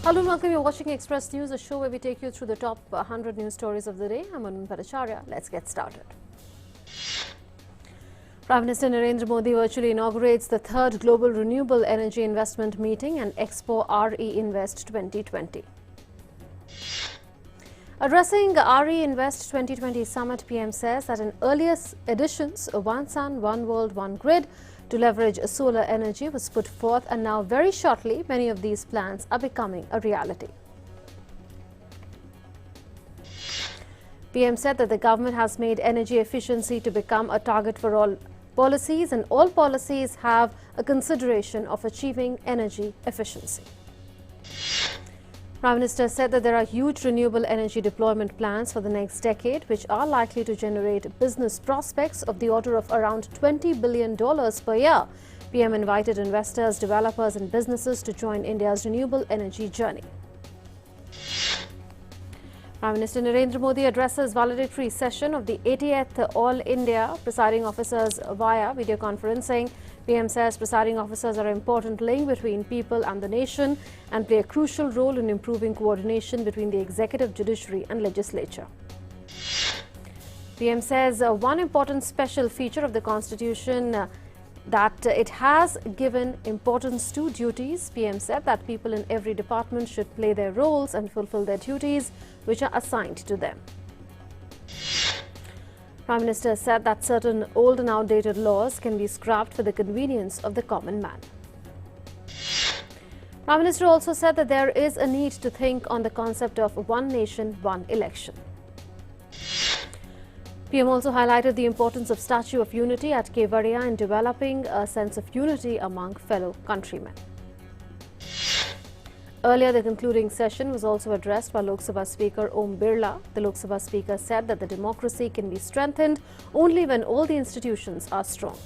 Hello and welcome. You're watching Express News, a show where we take you through the top 100 news stories of the day. I'm Anand Bhattacharya. Let's get started. Prime Minister Narendra Modi virtually inaugurates the third Global Renewable Energy Investment Meeting and Expo RE Invest 2020. Addressing RE Invest 2020 Summit, PM says that in earlier editions, One Sun, One World, One Grid to leverage solar energy was put forth, and now very shortly many of these plans are becoming a reality. PM said that the government has made energy efficiency to become a target for all policies, and all policies have a consideration of achieving energy efficiency. Prime Minister said that there are huge renewable energy deployment plans for the next decade, which are likely to generate business prospects of the order of around $20 billion per year. PM invited investors, developers and businesses to join India's renewable energy journey. Prime Minister Narendra Modi addresses valedictory session of the 80th All India Presiding Officers via video conferencing. PM says presiding officers are an important link between people and the nation and play a crucial role in improving coordination between the executive, judiciary and legislature. PM says one important special feature of the Constitution that it has given importance to duties. PM said that people in every department should play their roles and fulfill their duties which are assigned to them. Prime Minister said that certain old and outdated laws can be scrapped for the convenience of the common man. Prime Minister also said that there is a need to think on the concept of one nation, one election. PM also highlighted the importance of Statue of Unity at Kevadia in developing a sense of unity among fellow countrymen. Earlier, the concluding session was also addressed by Lok Sabha Speaker Om Birla. The Lok Sabha Speaker said that the democracy can be strengthened only when all the institutions are strong.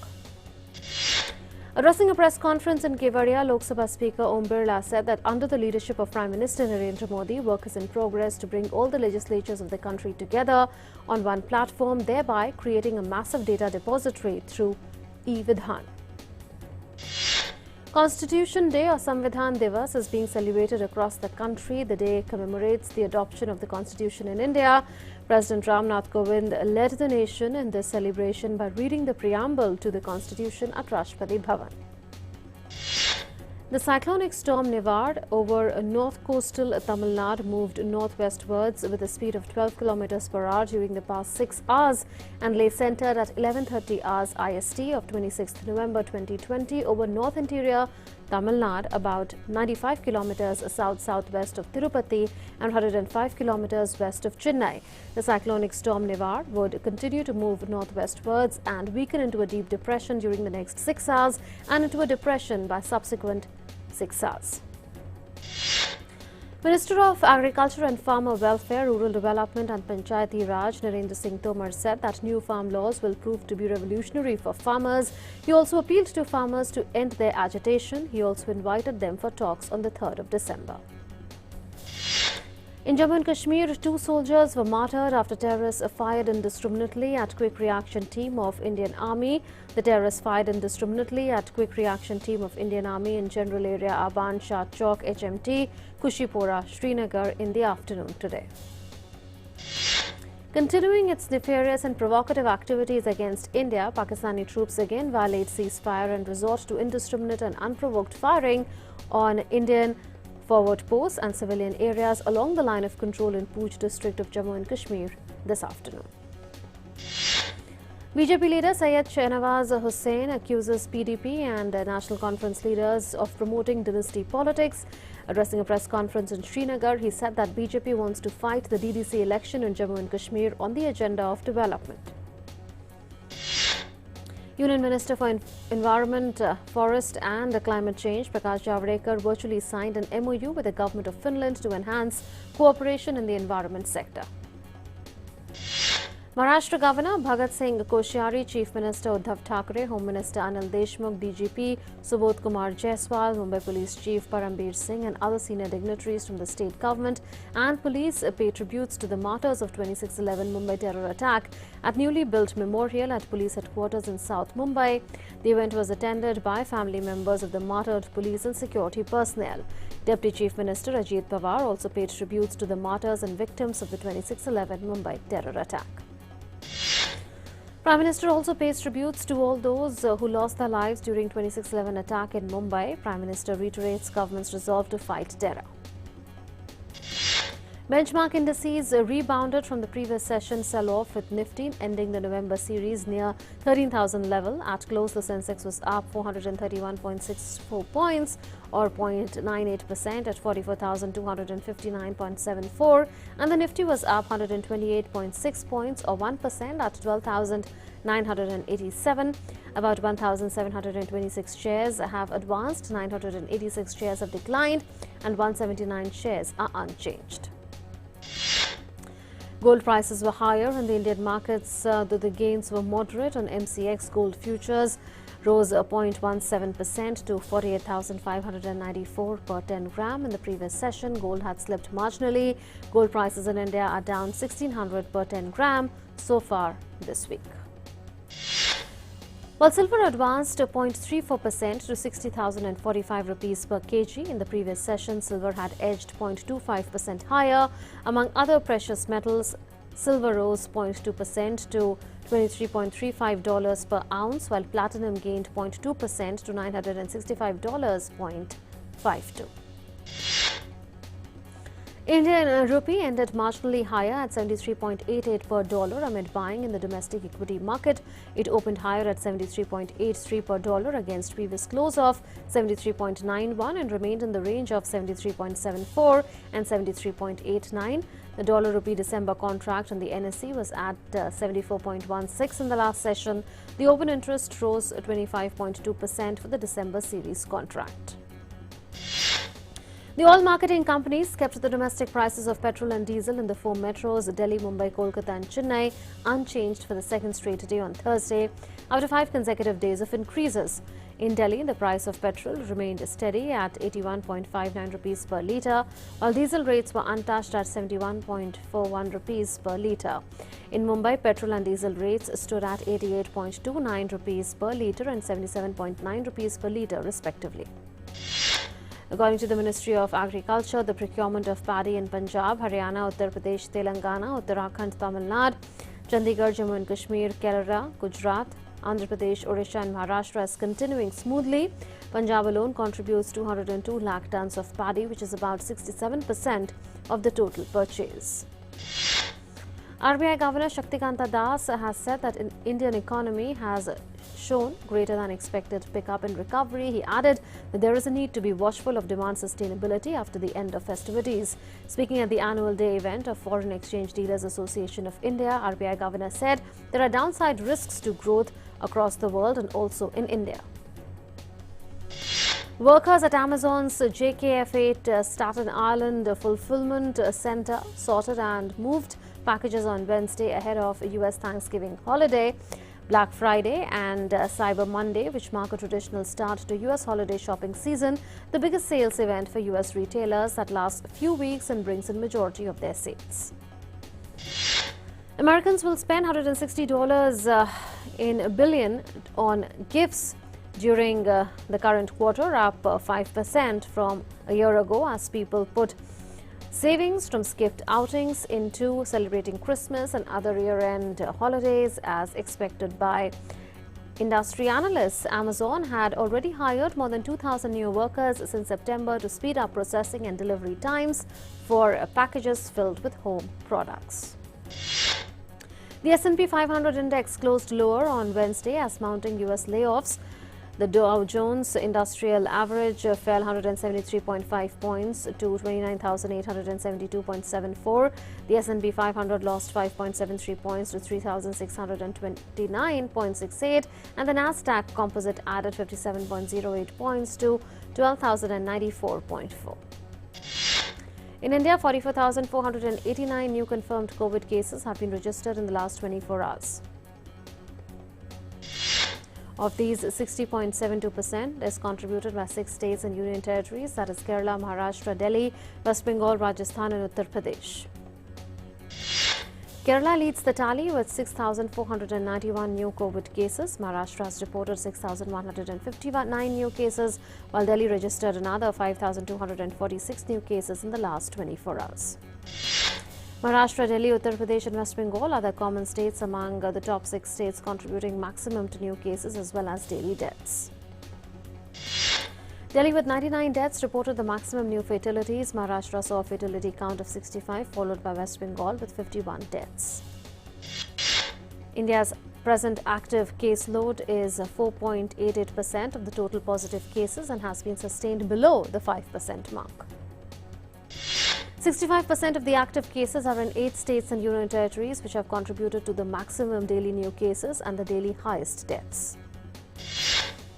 Addressing a press conference in Kevadia, Lok Sabha Speaker Om Birla said that under the leadership of Prime Minister Narendra Modi, work is in progress to bring all the legislatures of the country together on one platform, thereby creating a massive data depository through e-Vidhan. Constitution Day or Samvidhan Divas is being celebrated across the country. The day commemorates the adoption of the Constitution in India. President Ramnath Kovind led the nation in this celebration by reading the preamble to the Constitution at Rashtrapati Bhavan. The cyclonic storm Nivard over north coastal Tamil Nadu moved northwestwards with a speed of 12 km per hour during the past 6 hours and lay centered at 11:30 hours IST of 26th November 2020 over north interior Tamil Nadu, about 95 km south-southwest of Tirupati and 105 km west of Chennai. The cyclonic storm Nivard would continue to move northwestwards and weaken into a deep depression during the next 6 hours and into a depression by subsequent 6 hours. Minister of Agriculture and Farmer Welfare, Rural Development and Panchayati Raj Narendra Singh Tomar said that new farm laws will prove to be revolutionary for farmers. He also appealed to farmers to end their agitation. He also invited them for talks on the 3rd of December. In Jammu and Kashmir, 2 soldiers were martyred after terrorists fired indiscriminately at Quick Reaction Team of Indian Army. The terrorists fired indiscriminately at Quick Reaction Team of Indian Army in General Area Aban Shah Chowk HMT, Kushipora, Srinagar in the afternoon today. Continuing its nefarious and provocative activities against India, Pakistani troops again violate ceasefire and resort to indiscriminate and unprovoked firing on Indian forward posts and civilian areas along the line of control in Poonch district of Jammu and Kashmir this afternoon. BJP leader Syed Shahnawaz Hussain accuses PDP and National Conference leaders of promoting dynasty politics. Addressing a press conference in Srinagar, he said that BJP wants to fight the DDC election in Jammu and Kashmir on the agenda of development. Union Minister for Environment, Forest and Climate Change Prakash Javadekar virtually signed an MOU with the Government of Finland to enhance cooperation in the environment sector. Maharashtra Governor Bhagat Singh Koshyari, Chief Minister Uddhav Thackeray, Home Minister Anil Deshmukh, DGP Subodh Kumar Jaiswal, Mumbai Police Chief Parambir Singh and other senior dignitaries from the state government and police pay tributes to the martyrs of 26/11 Mumbai terror attack at newly built memorial at police headquarters in South Mumbai. The event was attended by family members of the martyred police and security personnel. Deputy Chief Minister Ajit Pawar also paid tributes to the martyrs and victims of the 26/11 Mumbai terror attack. Prime Minister also pays tributes to all those who lost their lives during 26/11 attack in Mumbai. Prime Minister reiterates government's resolve to fight terror. Benchmark indices rebounded from the previous session sell-off, with Nifty ending the November series near 13,000 level. At close, the Sensex was up 431.64 points or 0.98% at 44,259.74, and the Nifty was up 128.6 points or 1% at 12,987. About 1,726 shares have advanced, 986 shares have declined, and 179 shares are unchanged. Gold prices were higher in the Indian markets, though the gains were moderate. On MCX, gold futures rose 0.17% to 48,594 per 10 gram. In the previous session, gold had slipped marginally. Gold prices in India are down 1,600 per 10 gram so far this week. While silver advanced 0.34% to 60,045 rupees per kg. In the previous session, silver had edged 0.25% higher. Among other precious metals, silver rose 0.2% to $23.35 per ounce, while platinum gained 0.2% to $965.52. Indian rupee ended marginally higher at 73.88 per dollar amid buying in the domestic equity market. It opened higher at 73.83 per dollar against previous close of 73.91 and remained in the range of 73.74 and 73.89. The dollar rupee December contract on the NSE was at 74.16 in the last session. The open interest rose 25.2% for the December series contract. The oil marketing companies kept the domestic prices of petrol and diesel in the four metros Delhi, Mumbai, Kolkata and Chennai unchanged for the second straight day on Thursday after 5 consecutive days of increases. In Delhi, the price of petrol remained steady at 81.59 rupees per litre, while diesel rates were untouched at 71.41 rupees per litre. In Mumbai, petrol and diesel rates stood at 88.29 rupees per litre and 77.9 rupees per litre respectively. According to the Ministry of Agriculture, the procurement of paddy in Punjab, Haryana, Uttar Pradesh, Telangana, Uttarakhand, Tamil Nadu, Chandigarh, Jammu and Kashmir, Kerala, Gujarat, Andhra Pradesh, Odisha and Maharashtra is continuing smoothly. Punjab alone contributes 202 lakh tons of paddy, which is about 67% of the total purchase. RBI Governor Shaktikanta Das has said that the Indian economy has shown greater than expected pickup in recovery. He added that there is a need to be watchful of demand sustainability after the end of festivities. Speaking at the annual day event of Foreign Exchange Dealers Association of India, RBI Governor said there are downside risks to growth across the world and also in India. Workers at Amazon's JKF8 Staten Island fulfillment center sorted and moved packages on Wednesday ahead of US Thanksgiving holiday, Black Friday and Cyber Monday, which mark a traditional start to US holiday shopping season, the biggest sales event for US retailers that lasts a few weeks and brings in majority of their sales. Americans will spend $160 in a billion on gifts during the current quarter, up 5% from a year ago, as people put savings from gift outings into celebrating Christmas and other year-end holidays. As expected by industry analysts, Amazon had already hired more than 2,000 new workers since September to speed up processing and delivery times for packages filled with home products. The S&P 500 index closed lower on Wednesday as mounting US layoffs. The Dow Jones Industrial Average fell 173.5 points to 29,872.74. The S&P 500 lost 5.73 points to 3,629.68, and the Nasdaq Composite added 57.08 points to 12,094.4. In India, 44,489 new confirmed COVID cases have been registered in the last 24 hours. Of these, 60.72% is contributed by 6 states and union territories, that is Kerala, Maharashtra, Delhi, West Bengal, Rajasthan and Uttar Pradesh. Kerala leads the tally with 6,491 new COVID cases. Maharashtra has reported 6,159 new cases, while Delhi registered another 5,246 new cases in the last 24 hours. Maharashtra, Delhi, Uttar Pradesh and West Bengal are the common states among the top 6 states contributing maximum to new cases as well as daily deaths. Delhi with 99 deaths reported the maximum new fatalities. Maharashtra saw a fatality count of 65, followed by West Bengal with 51 deaths. India's present active caseload is 4.88% of the total positive cases and has been sustained below the 5% mark. 65% of the active cases are in 8 states and union territories, which have contributed to the maximum daily new cases and the daily highest deaths.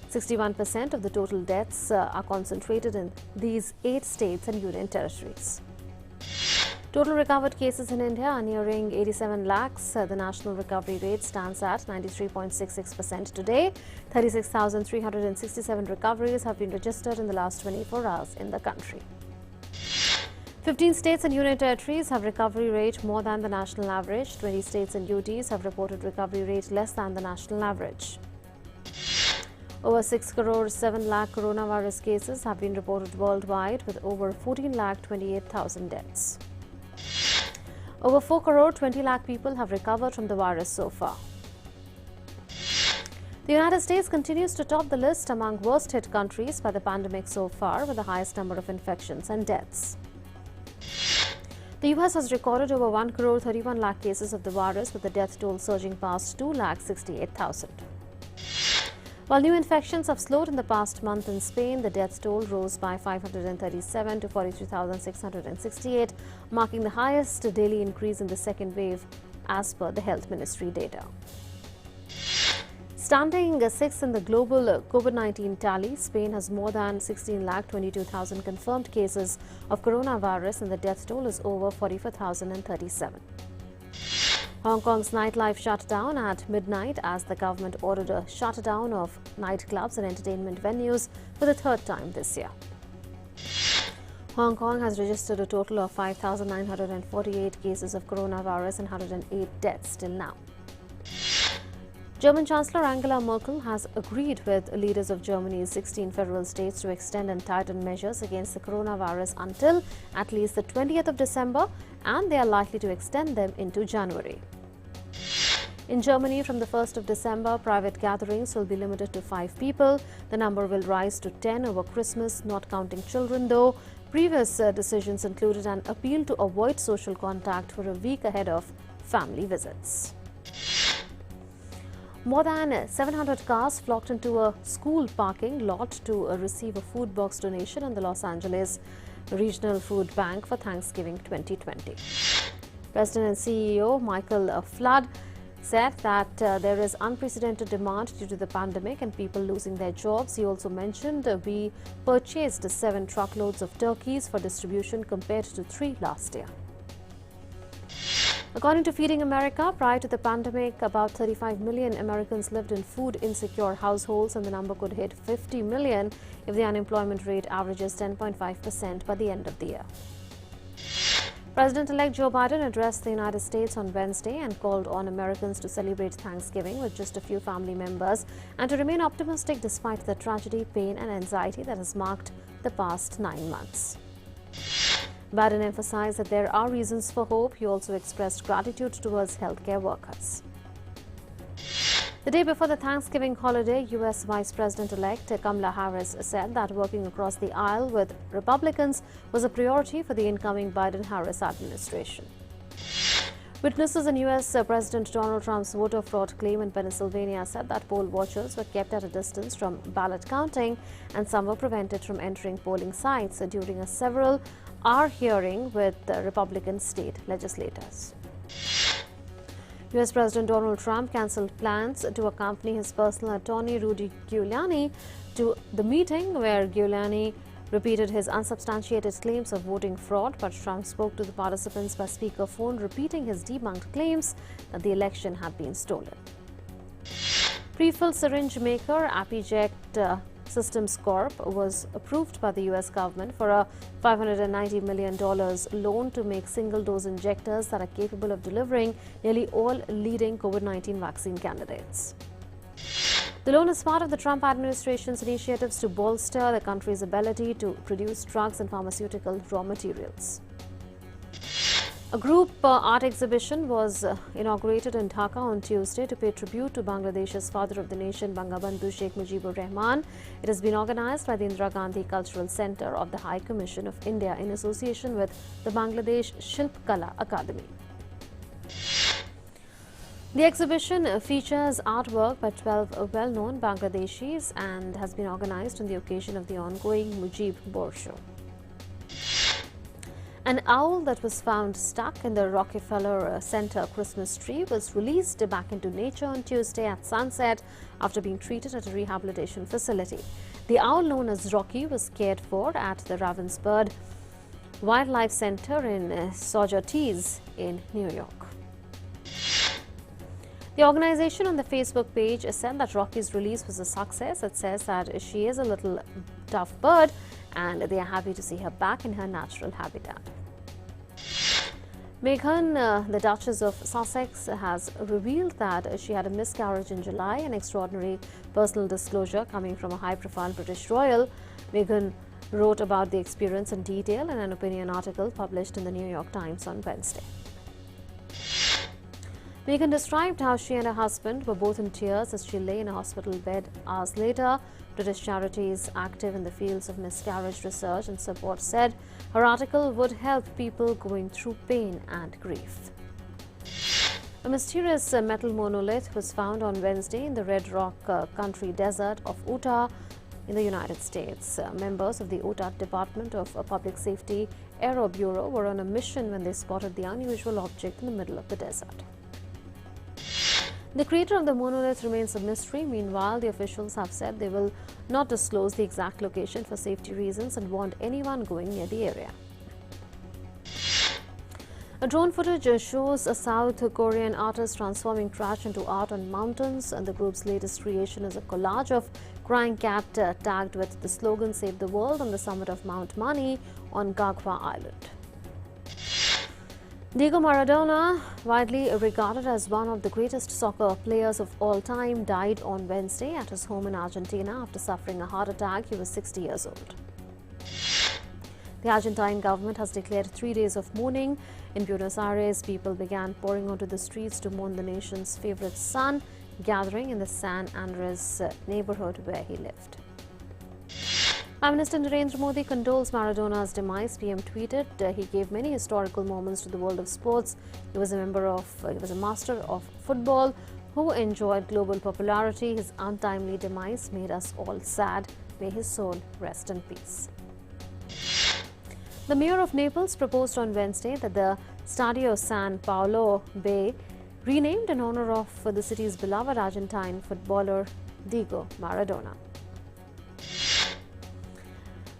61% of the total deaths are concentrated in these 8 states and union territories. Total recovered cases in India are nearing 87 lakhs. The national recovery rate stands at 93.66% today. 36,367 recoveries have been registered in the last 24 hours in the country. 15 states and union territories have recovery rate more than the national average. 20 states and UTs have reported recovery rate less than the national average. Over 6 crore 7 lakh coronavirus cases have been reported worldwide, with over 14 lakh 28,000 deaths. Over 4 crore 20 lakh people have recovered from the virus so far. The United States continues to top the list among worst hit countries by the pandemic so far, with the highest number of infections and deaths. The US has recorded over 1 crore 31 lakh cases of the virus, with the death toll surging past 2 lakh 68,000. While new infections have slowed in the past month in Spain, the death toll rose by 537 to 43,668, marking the highest daily increase in the second wave, as per the Health Ministry data. Standing 6th in the global COVID-19 tally, Spain has more than 16,22,000 confirmed cases of coronavirus and the death toll is over 44,037. Hong Kong's nightlife shut down at midnight as the government ordered a shutdown of nightclubs and entertainment venues for the 3rd time this year. Hong Kong has registered a total of 5,948 cases of coronavirus and 108 deaths till now. German Chancellor Angela Merkel has agreed with leaders of Germany's 16 federal states to extend and tighten measures against the coronavirus until at least the 20th of December, and they are likely to extend them into January. In Germany, from the 1st of December, private gatherings will be limited to 5 people. The number will rise to 10 over Christmas, not counting children though. Previous decisions included an appeal to avoid social contact for a week ahead of family visits. More than 700 cars flocked into a school parking lot to receive a food box donation in the Los Angeles Regional Food Bank for Thanksgiving 2020. President and CEO Michael Flood said that there is unprecedented demand due to the pandemic and people losing their jobs. He also mentioned we purchased 7 truckloads of turkeys for distribution compared to 3 last year. According to Feeding America, prior to the pandemic, about 35 million Americans lived in food-insecure households, and the number could hit 50 million if the unemployment rate averages 10.5% by the end of the year. President-elect Joe Biden addressed the United States on Wednesday and called on Americans to celebrate Thanksgiving with just a few family members and to remain optimistic despite the tragedy, pain and anxiety that has marked the past 9 months. Biden emphasized that there are reasons for hope. He also expressed gratitude towards healthcare workers. The day before the Thanksgiving holiday, U.S. Vice President-elect Kamala Harris said that working across the aisle with Republicans was a priority for the incoming Biden-Harris administration. Witnesses in U.S. President Donald Trump's voter fraud claim in Pennsylvania said that poll watchers were kept at a distance from ballot counting and some were prevented from entering polling sites during a several-hour hearing with Republican state legislators. U.S. President Donald Trump cancelled plans to accompany his personal attorney Rudy Giuliani to the meeting where Giuliani repeated his unsubstantiated claims of voting fraud, but Trump spoke to the participants by speakerphone, repeating his debunked claims that the election had been stolen. Pre-filled syringe maker Apiject Systems Corp was approved by the U.S. government for a $590 million loan to make single-dose injectors that are capable of delivering nearly all leading COVID-19 vaccine candidates. The loan is part of the Trump administration's initiatives to bolster the country's ability to produce drugs and pharmaceutical raw materials. A group art exhibition was inaugurated in Dhaka on Tuesday to pay tribute to Bangladesh's father of the nation, Bangabandhu Sheikh Mujibur Rahman. It has been organized by the Indira Gandhi Cultural Center of the High Commission of India in association with the Bangladesh Shilpkala Academy. The exhibition features artwork by 12 well-known Bangladeshis and has been organized on the occasion of the ongoing Mujib Bor Show. An owl that was found stuck in the Rockefeller Center Christmas tree was released back into nature on Tuesday at sunset after being treated at a rehabilitation facility. The owl, known as Rocky, was cared for at the Ravensburg Wildlife Center in Saugerties in New York. The organization on the Facebook page said that Rocky's release was a success. It says that she is a little tough bird and they are happy to see her back in her natural habitat. Meghan, the Duchess of Sussex, has revealed that she had a miscarriage in July, an extraordinary personal disclosure coming from a high-profile British royal. Meghan wrote about the experience in detail in an opinion article published in the New York Times on Wednesday. Meghan described how she and her husband were both in tears as she lay in a hospital bed hours later. British charities active in the fields of miscarriage research and support said her article would help people going through pain and grief. A mysterious metal monolith was found on Wednesday in the Red Rock Country Desert of Utah in the United States. Members of the Utah Department of Public Safety Aero Bureau were on a mission when they spotted the unusual object in the middle of the desert. The creator of the monolith remains a mystery. Meanwhile, the officials have said they will not disclose the exact location for safety reasons and warned anyone going near the area. A drone footage shows a South Korean artist transforming trash into art on mountains, and the group's latest creation is a collage of crying cat tagged with the slogan "Save the World" on the summit of Mount Mani on Gagwa Island. Diego Maradona, widely regarded as one of the greatest soccer players of all time, died on Wednesday at his home in Argentina after suffering a heart attack. He was 60 years old. The Argentine government has declared 3 days of mourning. In Buenos Aires, people began pouring onto the streets to mourn the nation's favorite son, gathering in the San Andres neighborhood where he lived. Prime Minister Narendra Modi condoles Maradona's demise. PM tweeted, he gave many historical moments to the world of sports. He was a master of football who enjoyed global popularity. His untimely demise made us all sad. May his soul rest in peace. The mayor of Naples proposed on Wednesday that the Stadio San Paolo be renamed in honor of the city's beloved Argentine footballer Diego Maradona.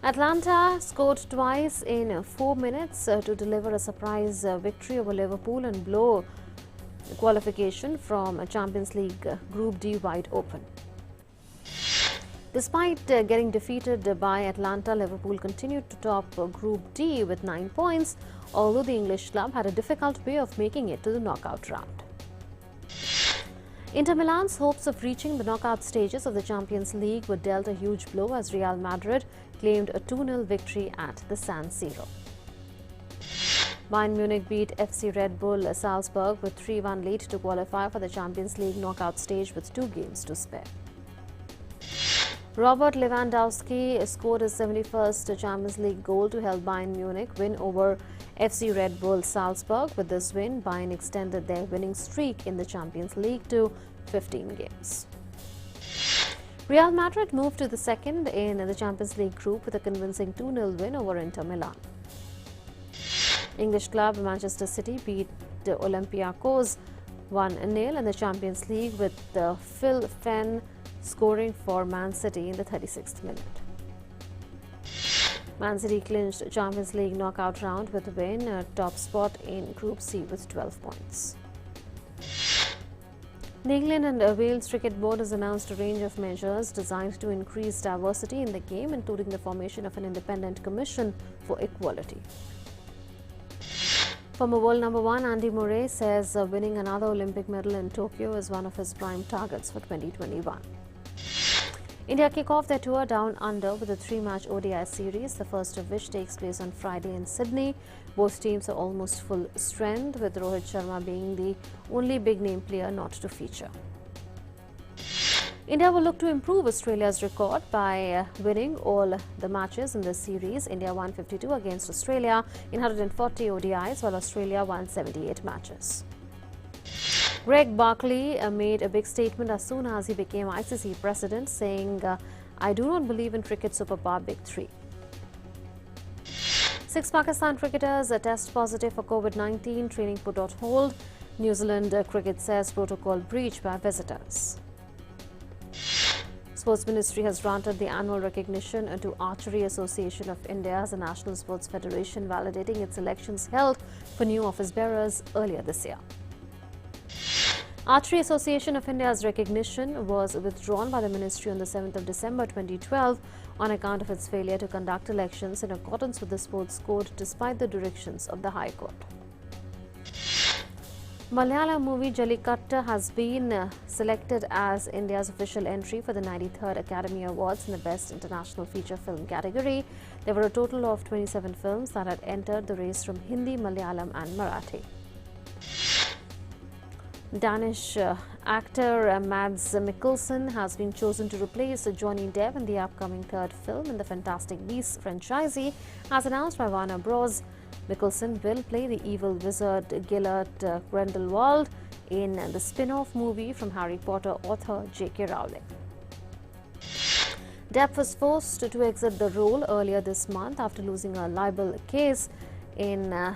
Atlanta scored twice in 4 minutes to deliver a surprise victory over Liverpool and blow qualification from a Champions League Group D wide open. Despite getting defeated by Atlanta, Liverpool continued to top Group D with 9 points, although the English club had a difficult way of making it to the knockout round. Inter Milan's hopes of reaching the knockout stages of the Champions League were dealt a huge blow as Real Madrid claimed a 2-0 victory at the San Siro. Bayern Munich beat FC Red Bull Salzburg with 3-1 lead to qualify for the Champions League knockout stage with 2 games to spare. Robert Lewandowski scored his 71st Champions League goal to help Bayern Munich win over FC Red Bull Salzburg. With this win, Bayern extended their winning streak in the Champions League to 15 games. Real Madrid moved to the second in the Champions League group with a convincing 2-0 win over Inter Milan. English club Manchester City beat Olympiacos 1-0 in the Champions League with Phil Fenn scoring for Man City in the 36th minute. Man City clinched Champions League knockout round with a win, top spot in Group C with 12 points. The England and Wales Cricket Board has announced a range of measures designed to increase diversity in the game, including the formation of an independent commission for equality. Former world number 1 Andy Murray says winning another Olympic medal in Tokyo is one of his prime targets for 2021. India kick off their tour down under with a 3-match ODI series, the first of which takes place on Friday in Sydney. Both teams are almost full strength, with Rohit Sharma being the only big-name player not to feature. India will look to improve Australia's record by winning all the matches in this series. India won 52 against Australia in 140 ODIs, while Australia won 78 matches. Greg Barkley made a big statement as soon as he became ICC president, saying, "I do not believe in cricket superpower big three." 6 Pakistan cricketers test positive for COVID-19, training put on hold. New Zealand cricket says protocol breach by visitors. Sports Ministry has granted the annual recognition to Archery Association of India as a national sports federation, validating its elections held for new office bearers earlier this year. Archery Association of India's recognition was withdrawn by the ministry on the 7th of December 2012 on account of its failure to conduct elections in accordance with the sports code despite the directions of the High Court. Malayalam movie Jallikattu has been selected as India's official entry for the 93rd Academy Awards in the Best International Feature Film category. There were a total of 27 films that had entered the race from Hindi, Malayalam and Marathi. Danish actor Mads Mikkelsen has been chosen to replace Johnny Depp in the upcoming third film in the Fantastic Beasts franchise. As announced by Warner Bros., Mikkelsen will play the evil wizard Gellert Grindelwald in the spin-off movie from Harry Potter author J.K. Rowling. Depp was forced to exit the role earlier this month after losing a libel case in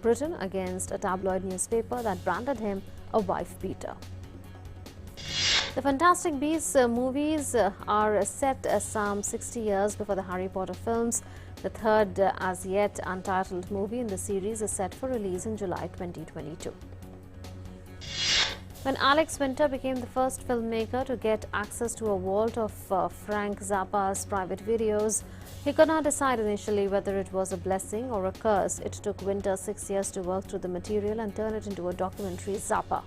Britain against a tabloid newspaper that branded him a wife-beater. The Fantastic Beasts movies are set some 60 years before the Harry Potter films. The third as yet untitled movie in the series is set for release in July 2022. When Alex Winter became the first filmmaker to get access to a vault of Frank Zappa's private videos, he could not decide initially whether it was a blessing or a curse. It took Winter 6 years to work through the material and turn it into a documentary, Zappa.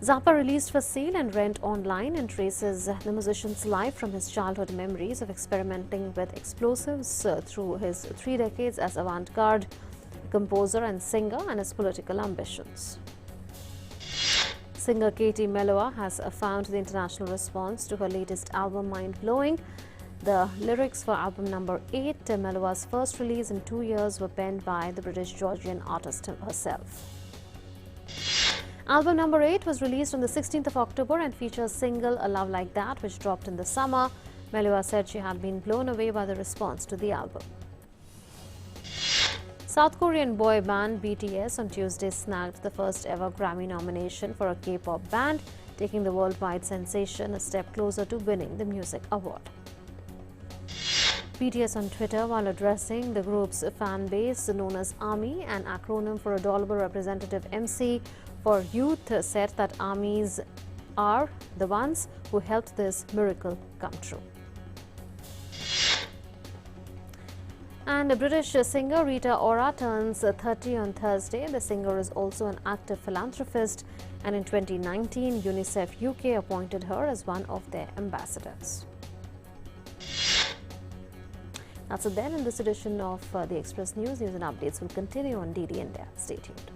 Zappa, released for sale and rent online, and traces the musician's life from his childhood memories of experimenting with explosives through his 3 decades as avant-garde composer and singer and his political ambitions. Singer Katie Melua has found the international response to her latest album mind-blowing. The lyrics for album number 8, Melua's first release in 2 years, were penned by the British Georgian artist herself. Album number 8 was released on the 16th of October and features single A Love Like That, which dropped in the summer. Melua said she had been blown away by the response to the album. South Korean boy band BTS on Tuesday snagged the first ever Grammy nomination for a K-pop band, taking the worldwide sensation a step closer to winning the music award. BTS on Twitter, while addressing the group's fan base known as ARMY, an acronym for Adorable Representative MC for Youth, said that ARMYs are the ones who helped this miracle come true. And British singer Rita Ora turns 30 on Thursday. The singer is also an active philanthropist, and in 2019, UNICEF UK appointed her as one of their ambassadors. That's it then in this edition of the Express News. News and updates will continue on DD India. Stay tuned.